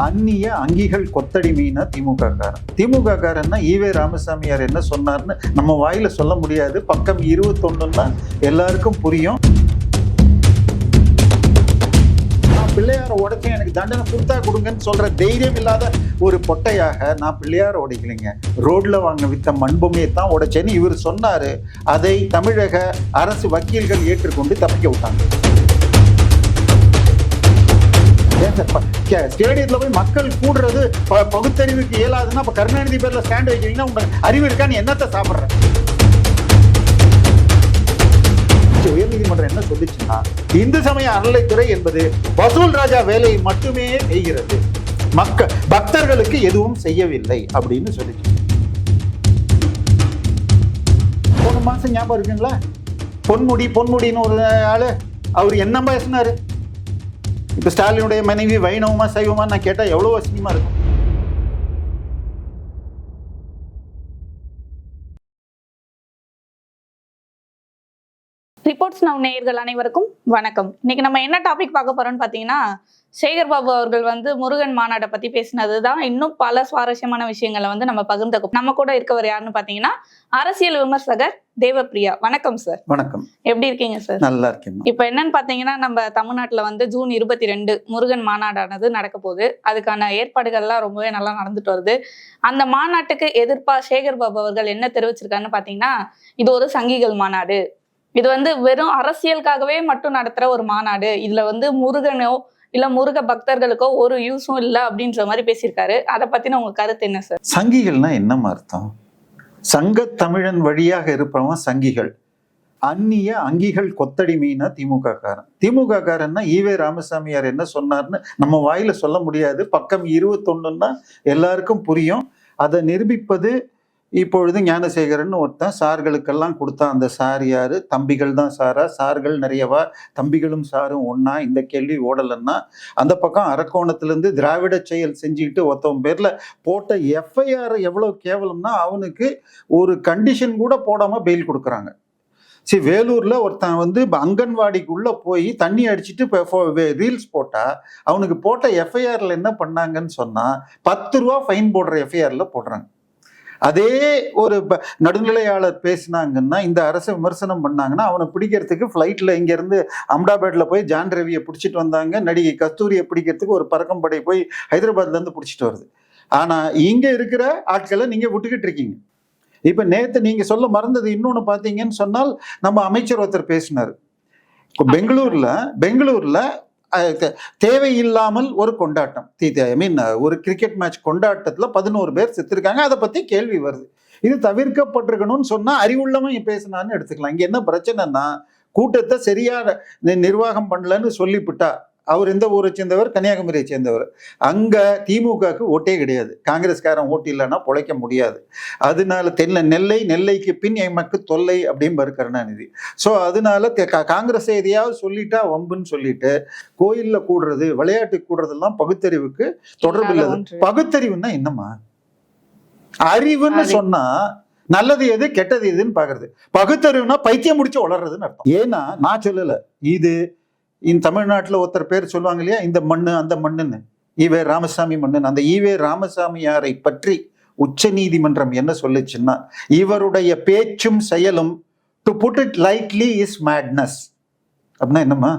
அந்நிய அங்கிகள் கொத்தடிமைனா திமுக காரன். திமுக காரன்னா ஈவே ராமசாமியார் என்ன சொன்னார்னு நம்ம வாயில சொல்ல முடியாது. பக்கம் 21 எல்லாருக்கும் புரியும். பிள்ளையார உடைக்க எனக்கு தண்டனை கொடுத்தா கொடுங்கன்னு சொல்ற தைரியம் இல்லாத ஒரு பொட்டையாக நான் பிள்ளையார உடைக்கலைங்க. ரோட்ல வாங்க வித்த மண்பொம்மையை தான் உடைச்சேன்னு இவர் சொன்னாரு. அதை தமிழக அரசு வக்கீல்கள் ஏற்றுக்கொண்டு தப்பிக்க விட்டாங்க. ஸ்டேடியத்துல போய் மக்கள் கூடுறது பகுத்தறிவுக்கு இயலாதுன்னா அப்ப கருணாநிதி பேர்ல ஸ்டாண்ட் வைக்கிறீங்கன்னா உங்க அறிவு இருக்கான்னு என்னத்தை சாப்பிடுற? உயர்நீதிமன்றம் என்ன சொல்லிச்சுன்னா, இந்து சமய அறநிலைத்துறை என்பது வசூல் ராஜா வேலையை மட்டுமே செய்கிறது, பக்தர்களுக்கு எதுவும் செய்யவில்லை அப்படின்னு சொல்லிச்சு. போன மாசம் ஞாபகம் இருக்குங்களா, பொன்முடின்னு ஒரு ஆளு, அவர் என்ன பேசினாரு? இப்ப ஸ்டாலினுடைய மனைவி வைணவமா சைவமா நான் கேட்டா எவ்வளவு அசிங்கமா இருக்கும். ரிப்போர்ட்ஸ் நவ் நேயர்கள் அனைவருக்கும் வணக்கம். இன்னைக்கு நம்ம என்ன டாபிக் பார்க்க போறோம்னு பாத்தீங்கன்னா, சேகர் பாபு அவர்கள் முருகன் மாநாட்டை பத்தி பேசினதுதான். இன்னும் பல சுவாரஸ்யமான விஷயங்களை நம்ம பகிர்ந்துக்கும். நம்ம கூட இருக்கவர் யாருன்னு பாத்தீங்கன்னா, அரசியல் விமர்சகர் தேவப்பிரியா. வணக்கம் சார். வணக்கம். எப்படி இருக்கீங்க சார்? நல்லா இருக்கேன். இப்ப என்னன்னு பாத்தீங்கன்னா, நம்ம தமிழ்நாட்டுல ஜூன் 22 முருகன் மாநாடானது நடக்க போகுது. அதுக்கான ஏற்பாடுகள்லாம் ரொம்பவே நல்லா நடந்துட்டு வருது. அந்த மாநாட்டுக்கு எதிர்ப்பா சேகர் பாபு அவர்கள் என்ன தெரிவிச்சிருக்காருன்னு பாத்தீங்கன்னா, இது ஒரு சங்கிகள் மாநாடு, இது வெறும் அரசியலுக்காகவே மட்டும் நடத்துற ஒரு மாநாடு, இதுல முருகனோ இல்ல முருக பக்தர்களுக்கோ ஒரு யூஸும் இல்லை அப்படின்ற மாதிரி பேசியிருக்காரு. அதை பத்தின உங்க கருத்து என்ன சார்? சங்கிகள்னா என்னமா அர்த்தம்? சங்க தமிழன் வழியாக இருப்பவன் சங்கிகள். அந்நிய அங்கிகள் கொத்தடிமைனா திமுக காரன். திமுக காரன்னா ஈவே ராமசாமியார் என்ன சொன்னார்னு நம்ம வாயில சொல்ல முடியாது. பக்கம் 21 எல்லாருக்கும் புரியும். அதை நிரூபிப்பது இப்பொழுது ஞானசேகரன் ஒருத்தன் சார்களுக்கெல்லாம் கொடுத்தான். அந்த சார் யாரு? தம்பிகள் தான் சாரா? சார்கள் நிறையவா? தம்பிகளும் சாரும் ஒன்னா? இந்த கேள்வி ஓடலன்னா அந்த பக்கம் அரக்கோணத்திலிருந்து திராவிட செயல் செஞ்சுக்கிட்டு ஒருத்தவன் பேர்ல போட்ட எஃப்ஐஆர் எவ்வளவு கேவலம்னா, அவனுக்கு ஒரு கண்டிஷன் கூட போடாம பெயில் கொடுக்குறாங்க. சரி, வேலூர்ல ஒருத்தன் அங்கன்வாடிக்குள்ள போய் தண்ணி அடிச்சுட்டு ரீல்ஸ் போட்டா அவனுக்கு போட்ட எஃப்ஐஆர்ல என்ன பண்ணாங்கன்னு சொன்னா 10 ரூபா ஃபைன் போடுற எஃப்ஐஆர்ல போடுறாங்க. அதே ஒரு நடுநிலையாளர் பேசினாங்கன்னா, இந்த அரசை விமர்சனம் பண்ணாங்கன்னா, அவனை பிடிக்கிறதுக்கு ஃப்ளைட்ல இங்கேருந்து அம்டாபேட்ல போய் ஜான் ரவியை பிடிச்சிட்டு வந்தாங்க. நடிகை கஸ்தூரியை பிடிக்கிறதுக்கு ஒரு பறக்கும் படை போய் ஹைதராபாத்ல இருந்து பிடிச்சிட்டு வருது. ஆனா இங்க இருக்கிற ஆட்களை நீங்க விட்டுக்கிட்டு இருக்கீங்க. இப்ப நேத்து நீங்க சொல்ல மறந்தது இன்னொன்னு பாத்தீங்கன்னு சொன்னால், நம்ம அமைச்சர் ஒருத்தர் பேசினாரு. பெங்களூர்ல தேவையில்லாமல் ஒரு கொண்டாட்டம், ஒரு கிரிக்கெட் மேட்ச் கொண்டாட்டத்துல 11 பேர் செத்துருக்காங்க. அதை பத்தி கேள்வி வருது. இது தவிர்க்கப்பட்டிருக்கணும்னு சொன்னா அறிவுள்ளவன் பேசினான்னு எடுத்துக்கலாம். இங்க என்ன பிரச்சனைன்னா, கூட்டத்தை சரியா நிர்வாகம் பண்ணலன்னு சொல்லிவிட்டா. அவர் எந்த ஊரை சேர்ந்தவர்? கன்னியாகுமரியை சேர்ந்தவர். அங்க திமுகவுக்கு ஓட்டே கிடையாது. காங்கிரஸ்காரன் ஓட்டு இல்லைன்னா பொழைக்க முடியாது. அதனால நெல்லைக்கு பின் எமக்கு தொல்லை அப்படிம்பாரு கருணாநிதி. ஸோ அதனால காங்கிரஸ் எதையாவது சொல்லிட்டா வம்புன்னு சொல்லிட்டு கோயில்ல கூடுறது, விளையாட்டுக்கு கூடுறதெல்லாம் பகுத்தறிவுக்கு தொடர்பு இல்லாது. பகுத்தறிவுன்னா என்னம்மா? அறிவுன்னு சொன்னா நல்லது எது கெட்டது எதுன்னு பாக்குறது. பகுத்தறிவுனா பைத்தியம் முடிச்சு வளர்றதுன்னு அர்த்தம். ஏன்னா நான் சொல்லல, இது இந்த தமிழ்நாட்டில் ஒருத்தர் பேர் சொல்லுவாங்க இல்லையா, இந்த மண்ணு அந்த மண்ணுன்னு, ஈவே ராமசாமி மண்ணுன்னு. அந்த ஈவே ராமசாமியாரை பற்றி உச்ச நீதிமன்றம் என்ன சொல்லுச்சுன்னா, இவருடைய பேச்சும் செயலும் to put it lightly is madness. அப்படின்னா என்னம்மா?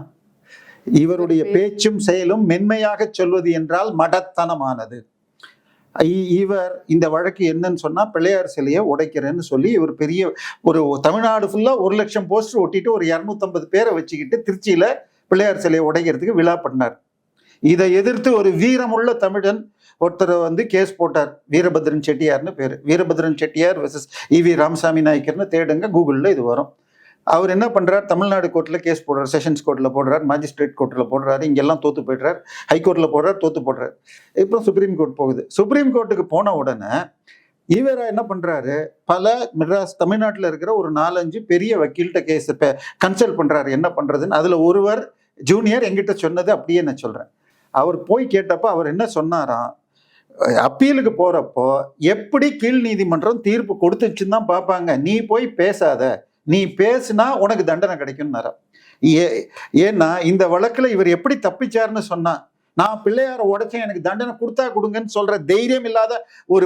இவருடைய பேச்சும் செயலும் மென்மையாக சொல்வது என்றால் மடத்தனமானது. இவர் இந்த வழக்கு என்னன்னு சொன்னா, பிள்ளையார் சிலையை உடைக்கிறேன்னு சொல்லி இவர் பெரிய ஒரு தமிழ்நாடு ஃபுல்லா 1 லட்சம் போஸ்டர் ஒட்டிட்டு ஒரு 250 பேரை வச்சுக்கிட்டு திருச்சியில பிள்ளையார் சிலையை உடைக்கிறதுக்கு விழா பண்ணார். இதை எதிர்த்து ஒரு வீரமுள்ள தமிழன் ஒருத்தர் கேஸ் போட்டார். வீரபத்ரன் செட்டியார்னு பேரு. வீரபத்ரன் செட்டியார் வெர்சஸ் ஈவி ராமசாமி நாயக்கர்னு தேடுங்க, கூகுள்ல இது வரும். அவர் என்ன பண்றார்? தமிழ்நாடு கோர்ட்ல கேஸ் போடுறார், செஷன்ஸ் கோர்ட்ல போடுறார், மேஜிஸ்ட்ரேட் கோர்ட்ல போடுறாரு. இங்கெல்லாம் தோத்து போயிடுறார். ஹைகோர்ட்ல போடுறார், தோத்து போடுறாரு. இப்போ சுப்ரீம் கோர்ட் போகுது. சுப்ரீம் கோர்ட்டுக்கு போன உடனே இவரா என்ன பண்றாரு? பல தமிழ்நாட்டில் இருக்கிற ஒரு 4-5 பெரிய வக்கீல்கிட்ட கேஸ் கன்சல்ட் பண்றாரு என்ன பண்றதுன்னு. அதுல ஒருவர் ஜூனியர் என்கிட்ட சொன்னது அப்படியே நான் சொல்றேன். அவர் போய் கேட்டப்ப அவர் என்ன சொன்னாராம், அப்பீலுக்கு போறப்போ எப்படி கீழ் நீதிமன்றம் தீர்ப்பு கொடுத்துச்சுன்னு தான் பார்ப்பாங்க, நீ போய் பேசாத, நீ பேசுனா உனக்கு தண்டனை கிடைக்கும்னாரா. ஏன்னா இந்த வழக்குல இவர் எப்படி தப்பிச்சாருன்னு சொன்னா, நான் பிள்ளையார உடைச்சேன், எனக்கு தண்டனை கொடுத்தா கொடுங்கன்னு சொல்ற தைரியம் இல்லாத ஒரு,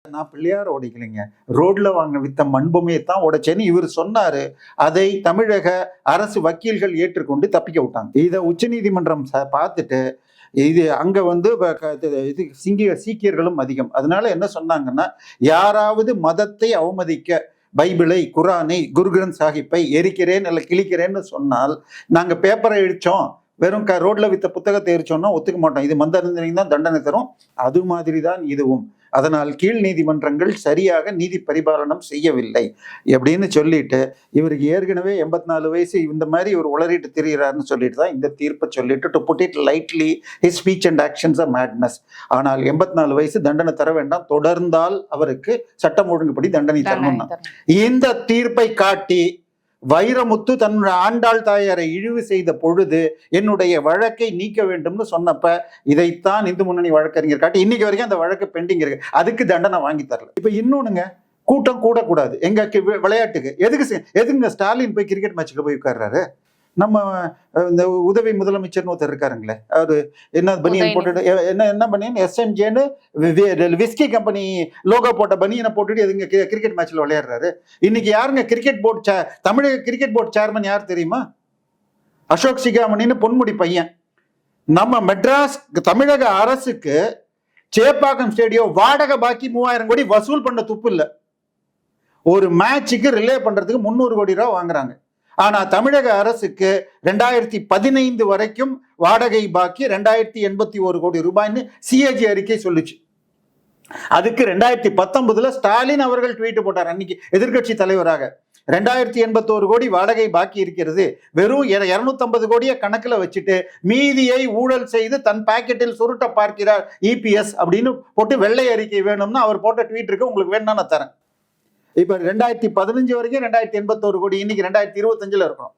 நான் பிள்ளையார உடைக்கலைங்க, ரோட்ல வாங்க வித்த மண்பொம்மையை தான் உடைச்சேன்னு இவர் சொன்னாரு. அதை தமிழக அரசு வக்கீல்கள் ஏற்றுக்கொண்டு தப்பிக்க விட்டாங்க. இதை உச்சநீதிமன்றம் பார்த்துட்டு இது அங்க வந்து இது சீக்கியர்களும் அதிகம். அதனால என்ன சொன்னாங்கன்னா, யாராவது மதத்தை அவமதிக்க பைபிளை, குரானை, குரு கிரந்த் சாஹிப்பை எரிக்கிறேன் அல்ல கிழிக்கிறேன்னு சொன்னால், நாங்க பேப்பரை எரிச்சோம், வெறும் ரோட்ல வித்த புத்தகத்தை எரிச்சோம்னா ஒத்துக்க மாட்டோம், இது மந்திரம் தான் தண்டனை தரும். அது மாதிரி தான் இதுவும். அதனால் கீழ் நீதிமன்றங்கள் சரியாக நீதி பரிபாலனம் செய்யவில்லை அப்படின்னு சொல்லிட்டு, இவருக்கு ஏற்கனவே 84 வயசு, இந்த மாதிரி இவர் உளறிட்டு திரிகிறாருன்னு சொல்லிட்டு தான் இந்த தீர்ப்பை சொல்லிட்டு, to put it lightly, his speech and actions are madness. ஆனால் 84 வயசு தண்டனை தர வேண்டாம், தொடர்ந்தால் அவருக்கு சட்டம் ஒழுங்குப்படி தண்டனை தரணும். இந்த தீர்ப்பை காட்டி வைரமுத்து தன்னுடைய ஆண்டாள் தாயாரை இழிவு செய்த பொழுது என்னுடைய வழக்கை நீக்க வேண்டும்னு சொன்னப்ப இதைத்தான் இந்து முன்னணி வழக்கறிஞர் காட்டி இன்னைக்கு வரைக்கும் அந்த வழக்கு பெண்டிங் இருக்கு. அதுக்கு தண்டனை வாங்கி தரல. இப்ப இன்னொன்னுங்க, கூட்டம் கூடக்கூடாது எங்க விளையாட்டுக்கு. எதுங்க ஸ்டாலின் போய் கிரிக்கெட் மேட்சுக்கு போய் உட்கார்றாரு? நம்ம இந்த உதவி முதலமைச்சர்னு ஒருத்தர் இருக்காருங்களே, அவரு என்ன பனியன் போட்டுட்டு, என்ன பனியன், SMJன்னு விஸ்கி கம்பெனி லோகோ போட்ட பனியனை போட்டுட்டு எதுங்க கிரிக்கெட் மேட்ச்ல விளையாடுறாரு? இன்னைக்கு யாருங்க கிரிக்கெட் போர்டு, தமிழக கிரிக்கெட் போர்டு சேர்மன் யார் தெரியுமா? அசோக் சிகாமணின்னு பொன்முடி பையன். நம்ம மெட்ராஸ் தமிழக அரசுக்கு சேப்பாக்கம் ஸ்டேடியம் வாடகை பாக்கி 3000 கோடி வசூல் பண்ண துப்பு இல்லை. ஒரு மேட்சுக்கு ரிலே பண்றதுக்கு 300 கோடி ரூபாய் வாங்குறாங்க. ஆனா தமிழக அரசுக்கு 2015 வரைக்கும் வாடகை பாக்கி 2081 கோடி ரூபாய்னு CAG அறிக்கை சொல்லுச்சு. அதுக்கு 2019 ஸ்டாலின் அவர்கள் ட்வீட் போட்டார், அன்னைக்கு எதிர்கட்சி தலைவராக. 2081 கோடி வாடகை பாக்கி இருக்கிறது, வெறும் 250 கோடியை கணக்குல வச்சுட்டு மீதியை ஊழல் செய்து தன் பாக்கெட்டில் சுருட்ட பார்க்கிறார் EPS அப்படின்னு போட்டு வெள்ளை அறிக்கை வேணும்னு அவர் போட்ட ட்வீட் இருக்கு, உங்களுக்கு வேணும்னா நான் தரேன். இப்ப 2015 வரைக்கும் 2081 கோடி, இன்னைக்கு 2025 இருக்கணும்.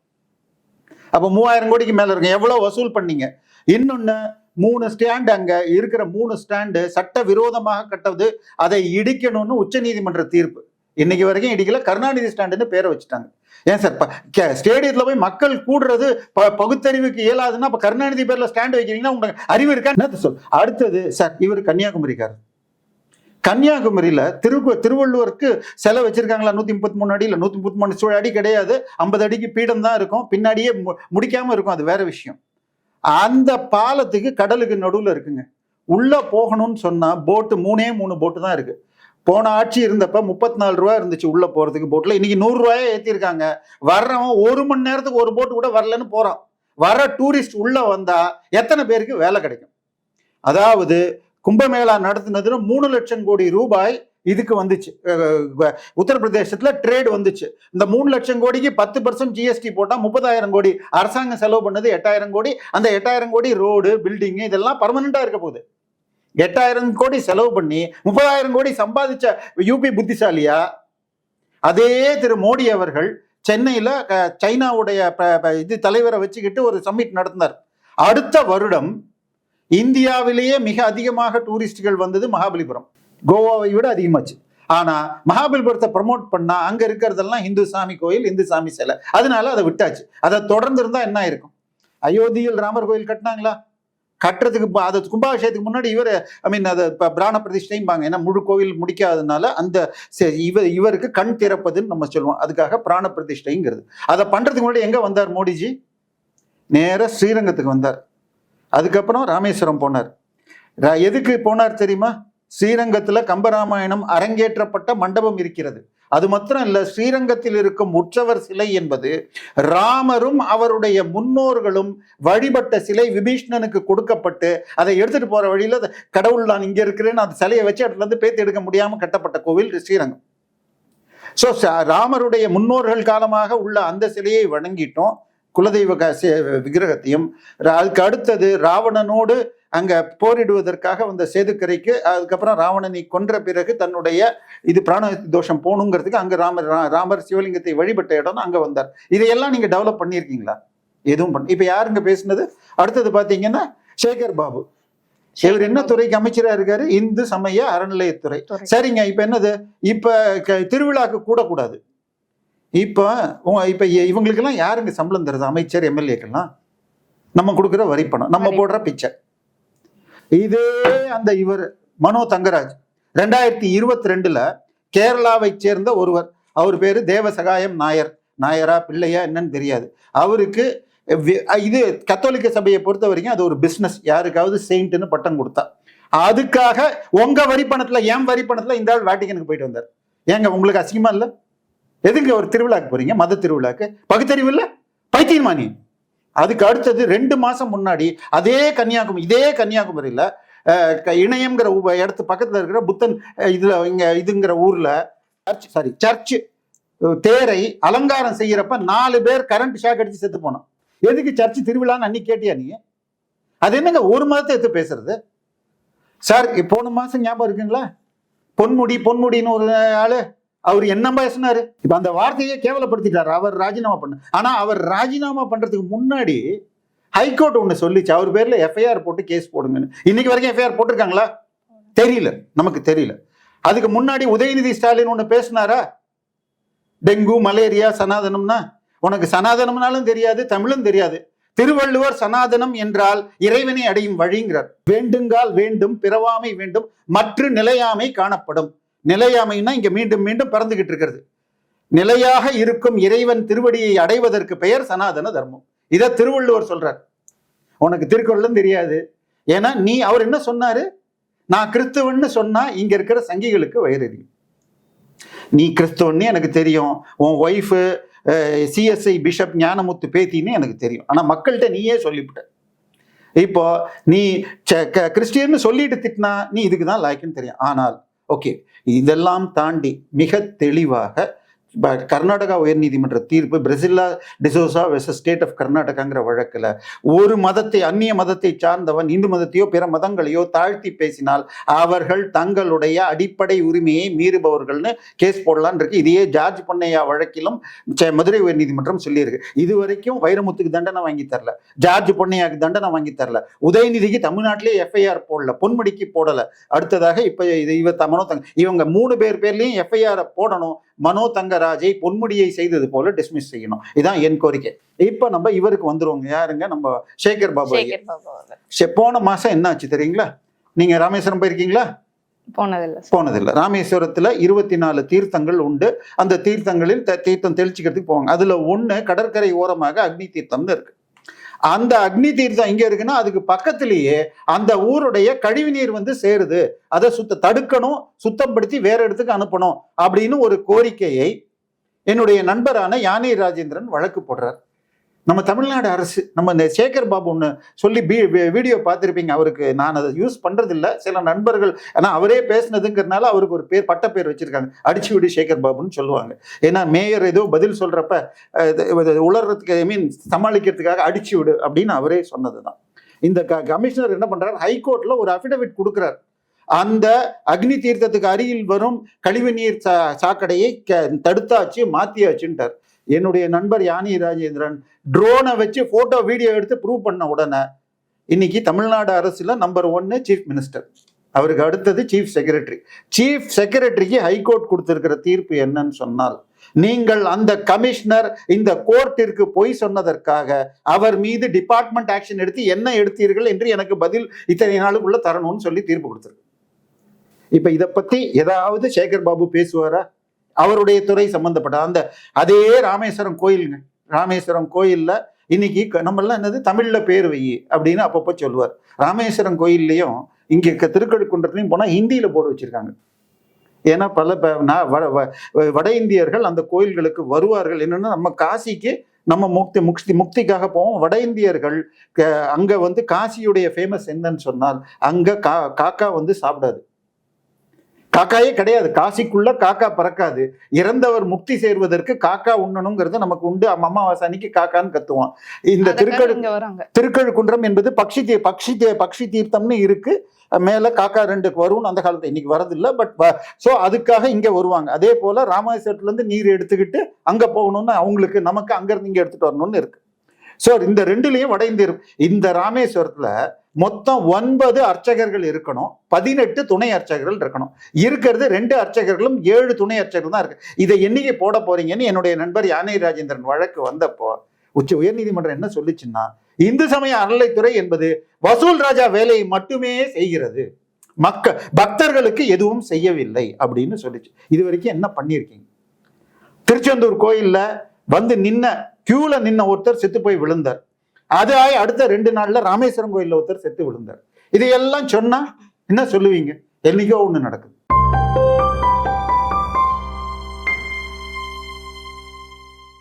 அப்ப 3000 கோடிக்கு மேல இருக்கும். எவ்வளவு வசூல் பண்ணீங்க? இன்னொன்னு, 3 ஸ்டாண்ட், அங்க இருக்கிற 3 ஸ்டாண்டு சட்ட விரோதமாக கட்டது, அதை இடிக்கணும்னு உச்ச நீதிமன்ற தீர்ப்பு. இன்னைக்கு வரைக்கும் இடிக்கல. கருணாநிதி ஸ்டாண்டுன்னு பேரை வச்சுட்டாங்க. ஏன் சார் ஸ்டேடியத்துல போய் மக்கள் கூடுறது பகுத்தறிவுக்கு இயலாதுன்னா அப்ப கருணாநிதி பேர்ல ஸ்டாண்ட் வைக்கிறீங்கன்னா உங்களுக்கு அறிவு இருக்கா சொல். அடுத்தது சார், இவர் கன்னியாகுமரிக்கார். கன்னியாகுமரியில திருவள்ளுவருக்கு சிலை வச்சிருக்காங்களா? 133 அடி இல்ல 133 அடி கிடையாது, 50 அடிக்கு பீடம் தான் இருக்கும், பின்னாடியே முடிக்காம இருக்கும், அது வேற விஷயம். அந்த பாலத்துக்கு கடலுக்கு நடுவுல இருக்குங்க. உள்ள போகணும்னு சொன்னா போட்டு 3 போட்டு தான் இருக்கு. போன ஆட்சி இருந்தப்ப 34 ரூபாய் இருந்துச்சு உள்ள போறதுக்கு போட்ல, இன்னைக்கு 100 ரூபாயே ஏத்திருக்காங்க. வர்றவன் 1 மணி நேரத்துக்கு ஒரு போட்டு கூட வரலன்னு போறான். வர டூரிஸ்ட் உள்ள வந்தா எத்தனை பேருக்கு வேலை கிடைக்கும்? அதாவது கும்பமேளா நடத்தினதுன்னு 3 லட்சம் கோடி ரூபாய் இதுக்கு வந்துச்சு. உத்தரப்பிரதேசத்துல ட்ரேட் வந்துச்சு. இந்த 3 லட்சம் கோடிக்கு 10% GST போட்டா 30,000 கோடி. அரசாங்கம் செலவு பண்ணது 8,000 கோடி. அந்த 8,000 கோடி ரோடு, பில்டிங் இதெல்லாம் பர்மனண்டா இருக்க போகுது. 8,000 கோடி செலவு பண்ணி 30,000 கோடி சம்பாதிச்ச யூபி புத்திசாலியா? அதே திரு மோடி அவர்கள் சென்னையில சைனாவுடைய இது தலைவரை வச்சுக்கிட்டு ஒரு சம்மிட் நடத்தினார். அடுத்த வருடம் இந்தியாவிலேயே மிக அதிகமாக டூரிஸ்டுகள் வந்தது மகாபலிபுரம். கோவாவை விட அதிகமாச்சு. ஆனா மகாபலிபுரத்தை ப்ரமோட் பண்ணா அங்க இருக்கிறதெல்லாம் இந்து சாமி கோயில், இந்து சாமி சிலை, அதனால அதை விட்டாச்சு. அதை தொடர்ந்து இருந்தா என்ன இருக்கும்? அயோத்தியில் ராமர் கோயில் கட்டினாங்களா? கட்டுறதுக்கு அது கும்பாபிஷேகத்துக்கு முன்னாடி இவர் அதை பிராண பிரதிஷ்டைம்பாங்க. ஏன்னா முழு கோவில் முடிக்காததுனால அந்த இவருக்கு கண் திறப்பதுன்னு நம்ம சொல்லுவோம். அதுக்காக பிராண பிரதிஷ்டைங்கிறது. அதை பண்றதுக்கு முன்னாடி எங்க வந்தார் மோடிஜி? நேர ஸ்ரீரங்கத்துக்கு வந்தார். அதுக்கப்புறம் ராமேஸ்வரம் போனார். எதுக்கு போனார் தெரியுமா? ஸ்ரீரங்கத்துல கம்பராமாயணம் அரங்கேற்றப்பட்ட மண்டபம் இருக்கிறது. அது மாத்திரம் இல்ல, ஸ்ரீரங்கத்தில் இருக்கும் உற்சவர் சிலை என்பது ராமரும் அவருடைய முன்னோர்களும் வழிபட்ட சிலை விபீஷ்ணனுக்கு கொடுக்கப்பட்டு அதை எடுத்துட்டு போற வழியில கடவுள் நான் இங்க இருக்கிறேன்னு அந்த சிலையை வச்சு இடத்துல இருந்து பேத்து எடுக்க முடியாம கட்டப்பட்ட கோவில் ஸ்ரீரங்கம். ஸோ ராமருடைய முன்னோர்கள் காலமாக உள்ள அந்த சிலையை வணங்கிட்டோம், குலதெய்வ விக்கிரகத்தையும். அதுக்கு அடுத்தது ராவணனோடு அங்க போரிடுவதற்காக வந்த சேதுக்கரைக்கு, அதுக்கப்புறம் ராவணனை கொன்ற பிறகு தன்னுடைய இது பிராண தோஷம் போகணுங்கிறதுக்கு அங்க ராமர் சிவலிங்கத்தை வழிபட்ட இடம் அங்க வந்தார். இதையெல்லாம் நீங்க டெவலப் பண்ணியிருக்கீங்களா? எதுவும் பண்ண. இப்ப யாருங்க பேசுனது? அடுத்தது பாத்தீங்கன்னா சேகர் பாபு. இவர் என்ன துறைக்கு அமைச்சரா இருக்காரு? இந்து சமய அறநிலையத்துறை. சரிங்க, இப்ப என்னது? இப்ப திருவிழாக்கு கூடக்கூடாது. இப்ப இவங்களுக்கெல்லாம் யாருங்க சம்பளம் தருது? அமைச்சர், MLAக்கெல்லாம் நம்ம கொடுக்குற வரி பணம், நம்ம போடுற பிச்சை. இதே அந்த இவர் மனோ தங்கராஜ் 2022 கேரளாவை சேர்ந்த ஒருவர், அவர் பேரு தேவசகாயம் நாயர், நாயரா பிள்ளையா என்னன்னு தெரியாது. அவருக்கு இது கத்தோலிக்க சபையை பொறுத்த வரைக்கும் அது ஒரு பிசினஸ். யாருக்காவது செயின்ட்னு பட்டம் கொடுத்தா அதுக்காக உங்க வரி பணத்துல, என் வரி பணத்துல இந்த ஆள் வேட்டிக்கனுக்கு போயிட்டு வந்தார். ஏங்க உங்களுக்கு அசிங்கமா இல்ல? எதுக்கு ஒரு திருவிழாக்கு போறீங்க, மத திருவிழாக்கு? பகுத்தறிவு இல்ல, பைத்தியமா நீ? அதுக்கு அடுத்தது 2 மாசம் முன்னாடி இதே கன்னியாகுமரியில இணையம்ங்கிற இடத்து பக்கத்துல இருக்கிற புத்தன் இதுங்கிற ஊர்ல சர்ச் தேரை அலங்காரம் செய்யறப்ப 4 பேர் கரண்ட் ஷாக் அடிச்சு செத்து போனோம். எதுக்கு சர்ச் திருவிழான்னு அன்னைக்கு கேட்டியா நீ? அது என்னங்க ஒரு மதத்தை எடுத்து பேசுறது சார்? போன மாசம் ஞாபகம் இருக்குங்களா? பொன்முடின்னு ஒரு ஆளு, அவர் என்ன பேசினாரு? இப்ப அந்த வார்த்தையை கேவலப்படுத்திட்டாரு. அவர் ராஜினாமா பண்ண, ஆனா அவர் ராஜினாமா பண்றதுக்கு முன்னாடி ஹைகோர்ட் ஒண்ணு சொல்லிச்சு, அவர் பேர்ல எஃப்ஐஆர் போட்டு கேஸ் போடுங்கன்னு. இன்னைக்கு வரைக்கும் எஃப்ஐஆர் போட்டிருக்காங்களா? தெரியல, நமக்கு தெரியல. அதுக்கு முன்னாடி உதயநிதி ஸ்டாலின் ஒண்ணு பேசினாரா? டெங்கு, மலேரியா, சனாதனம்னா உனக்கு சனாதனம்னாலும் தெரியாது, தமிழும் தெரியாது. திருவள்ளுவர் சனாதனம் என்றால் இறைவனை அடையும் வழிங்கிறார். வேண்டுங்கால் வேண்டும், பிறவாமை வேண்டும், மற்ற நிலையாமை காணப்படும். நிலையாமைன்னா இங்க மீண்டும் மீண்டும் பறந்துகிட்டு இருக்கிறது. நிலையாக இருக்கும் இறைவன் திருவடியை அடைவதற்கு பெயர் சனாதன தர்மம். இதை திருவள்ளுவர் சொல்றார். உனக்கு திருக்குறளும் தெரியாது. ஏன்னா அவர் என்ன சொன்னாரு? நான் கிறிஸ்துவன்னு சொன்னா இங்க இருக்கிற சங்கிகளுக்கு வயிறெறியும். நீ கிறிஸ்துவன்னு எனக்கு தெரியும், உன் ஒய்ஃபு சிஎஸ்ஐ பிஷப் ஞானமுத்து பேத்தின்னு எனக்கு தெரியும், ஆனா மக்கள்கிட்ட நீயே சொல்லிவிட்ட. இப்போ நீ கிறிஸ்டியன்னு சொல்லிட்டு திட்டினா நீ இதுக்கு தான் லாய்க்குன்னு தெரியும். ஆனால் ஓகே, இதெல்லாம் தாண்டி மிக தெளிவாக கர்நாடகா உயர்நீதிமன்ற தீர்ப்பு Priscilla D'Souza versus state of கர்நாடகாங்கிற வழக்கில் ஒரு மதத்தை, அந்நிய மதத்தை சார்ந்தவன் இந்து மதத்தையோ பிற மதங்களையோ தாழ்த்தி பேசினால் அவர்கள் தங்களுடைய அடிப்படை உரிமையை மீறுபவர்கள்னு கேஸ் போடலான் இருக்கு. இதையே ஜார்ஜ் பொன்னையா வழக்கிலும் மதுரை உயர்நீதிமன்றம் சொல்லியிருக்கு. இதுவரைக்கும் வைரமுத்துக்கு தண்டனை வாங்கி தரல, ஜார்ஜ் பொன்னையாக்கு தண்டனை வாங்கி தரல, உதயநிதிக்கு தமிழ்நாட்டிலே எஃப்ஐஆர் போடல, பொன்முடிக்கு போடல. அடுத்ததாக இப்ப இவங்க 3 பேர்லயும் எஃப்ஐஆர் போடணும். மனோ தங்கராஜை பொன்முடியை செய்தது போல டிஸ்மிஸ் செய்யணும். இதான் என் கோரிக்கை. இப்ப நம்ம இவருக்கு வந்துருவோங்க. யாருங்க? நம்ம சேகர் பாபு. போன மாசம் என்ன ஆச்சு தெரியுங்களா? நீங்க ராமேஸ்வரம் போயிருக்கீங்களா? போனதில்லை. ராமேஸ்வரத்துல 24 தீர்த்தங்கள் உண்டு. அந்த தீர்த்தங்களில் தீர்த்தம் தெளிச்சுக்கிறதுக்கு போவாங்க. அதுல ஒண்ணு கடற்கரை ஓரமாக அக்னி தீர்த்தம்னு இருக்கு. அந்த அக்னி தீர்த்தம் இங்க இருக்குன்னா அதுக்கு பக்கத்திலேயே அந்த ஊருடைய கழிவுநீர் சேருது, அதை தடுக்கணும், சுத்தப்படுத்தி வேற இடத்துக்கு அனுப்பணும் அப்படின்னு ஒரு கோரிக்கையை என்னுடைய நண்பரான யானை ராஜேந்திரன் வழக்கு போடுறார். நம்ம தமிழ்நாடு அரசு, நம்ம இந்த சேகர் பாபு ஒன்று சொல்லி வீடியோ பார்த்துருப்பீங்க. அவருக்கு நான் அதை யூஸ் பண்றதில்லை, சில நண்பர்கள், ஆனால் அவரே பேசினதுங்கிறதுனால அவருக்கு ஒரு பட்ட பேர் வச்சிருக்காங்க, அடிச்சு விடு சேகர் பாபுன்னு சொல்லுவாங்க. ஏன்னா மேயர் ஏதோ பதில் சொல்றப்ப உளறதுக்கு, ஐ மீன் சமாளிக்கிறதுக்காக அடிச்சு விடு அப்படின்னு அவரே சொன்னதுதான். இந்த கமிஷனர் என்ன பண்றாரு? ஹைகோர்ட்ல ஒரு அபிடவிட் கொடுக்குறார். அந்த அக்னி தீர்த்தத்துக்கு அருகில் வரும் கழிவுநீர் சாக்கடையை தடுத்தாச்சு, மாத்தியாச்சுன்ட்டார். என்னுடைய நண்பர் யானி ராஜேந்திரன் ட்ரோனை வச்சு போட்டோ வீடியோ எடுத்து ப்ரூவ் பண்ண உடனே இன்னைக்கு தமிழ்நாடு அரசுல நம்பர் 1 சீஃப் மினிஸ்டர், அவருக்கு அடுத்தது சீஃப் செக்ரட்டரிக்கு ஹைகோர்ட் கொடுத்திருக்கிற தீர்ப்பு என்னன்னு சொன்னால், நீங்கள் அந்த கமிஷனர் இந்த கோர்ட்டிற்கு போய் சொன்னதற்காக அவர் மீது டிபார்ட்மெண்ட் ஆக்ஷன் எடுத்து என்ன எடுத்தீர்கள் என்று எனக்கு பதில் இத்தனை நாளுக்குள்ள தரணும்னு சொல்லி தீர்ப்பு கொடுத்திருக்கு. இப்ப இதை பத்தி ஏதாவது சேகர் பாபு பேசுவாரா? அவருடைய துறை சம்பந்தப்பட்ட அதே ராமேஸ்வரம் கோயிலுங்க, ராமேஸ்வரம் கோயில்ல இன்னைக்கு நம்ம எல்லாம் என்னது தமிழ்ல பேர் வை அப்படின்னு அப்பப்போ சொல்லுவார். ராமேஸ்வரம் கோயில்லையும் இங்க திருக்கழுக்குன்றத்துலையும் போனா ஹிந்தியில போட்டு வச்சிருக்காங்க. ஏன்னா பல வட இந்தியர்கள் அந்த கோயில்களுக்கு வருவார்கள். என்னன்னா நம்ம காசிக்கு நம்ம முக்திக்காக போவோம். வட இந்தியர்கள் அங்க காசியுடைய ஃபேமஸ் என்னன்னு சொன்னால் அங்க காக்கா சாப்பிடாது, காக்காயே கிடையாது. காசிக்குள்ள காக்கா பறக்காது. இறந்தவர் முக்தி சேர்வதற்கு காக்கா உண்ணணுங்கிறது நமக்கு உண்டு. அமாவாசை அன்னைக்கு காக்கான்னு கத்துவோம். இந்த திருக்கழுக்குன்றம் என்பது பக்ஷி தீர்த்தம்னு இருக்கு. மேல காக்கா 2 வரும் அந்த காலத்துல, இன்னைக்கு வரதில்லை. பட் சோ அதுக்காக இங்க வருவாங்க. அதே போல ராமேஸ்வரத்துல இருந்து நீர் எடுத்துக்கிட்டு அங்க போகணும்னு அவங்களுக்கு, நமக்கு அங்க இருந்து இங்க எடுத்துட்டு வரணும்னு இருக்கு. சோ இந்த 2லயும் வட இந்தியர். இந்த ராமேஸ்வரத்துல மொத்தம் 9 அர்ச்சகர்கள் இருக்கணும், 18 துணை அர்ச்சகர்கள் இருக்கணும். இருக்கிறது 2 அர்ச்சகர்களும் 7 துணை அர்ச்சகர்கள் தான் இருக்கு. இதை என்னைக்கு போட போறீங்கன்னு என்னுடைய நண்பர் யானை ராஜேந்திரன் வழக்கு வந்தப்போ உயர்நீதிமன்றம் என்ன சொல்லுச்சுன்னா, இந்து சமய அறநிலைத்துறை என்பது வசூல் ராஜா வேலையை மட்டுமே செய்கிறது, பக்தர்களுக்கு எதுவும் செய்யவில்லை அப்படின்னு சொல்லிச்சு. இது வரைக்கும் என்ன பண்ணியிருக்கீங்க? திருச்செந்தூர் கோயில்ல வந்து கியூல நின்ன ஒருத்தர் செத்து போய் விழுந்தார். அது அடுத்த 2 நாள்ல ராமேஸ்வரம் கோயில்ல ஒருத்தர் செத்து விழுந்தார். இதையெல்லாம் சொன்னா என்ன சொல்லுவீங்க? என்னைக்கோ ஒண்ணு நடக்குது.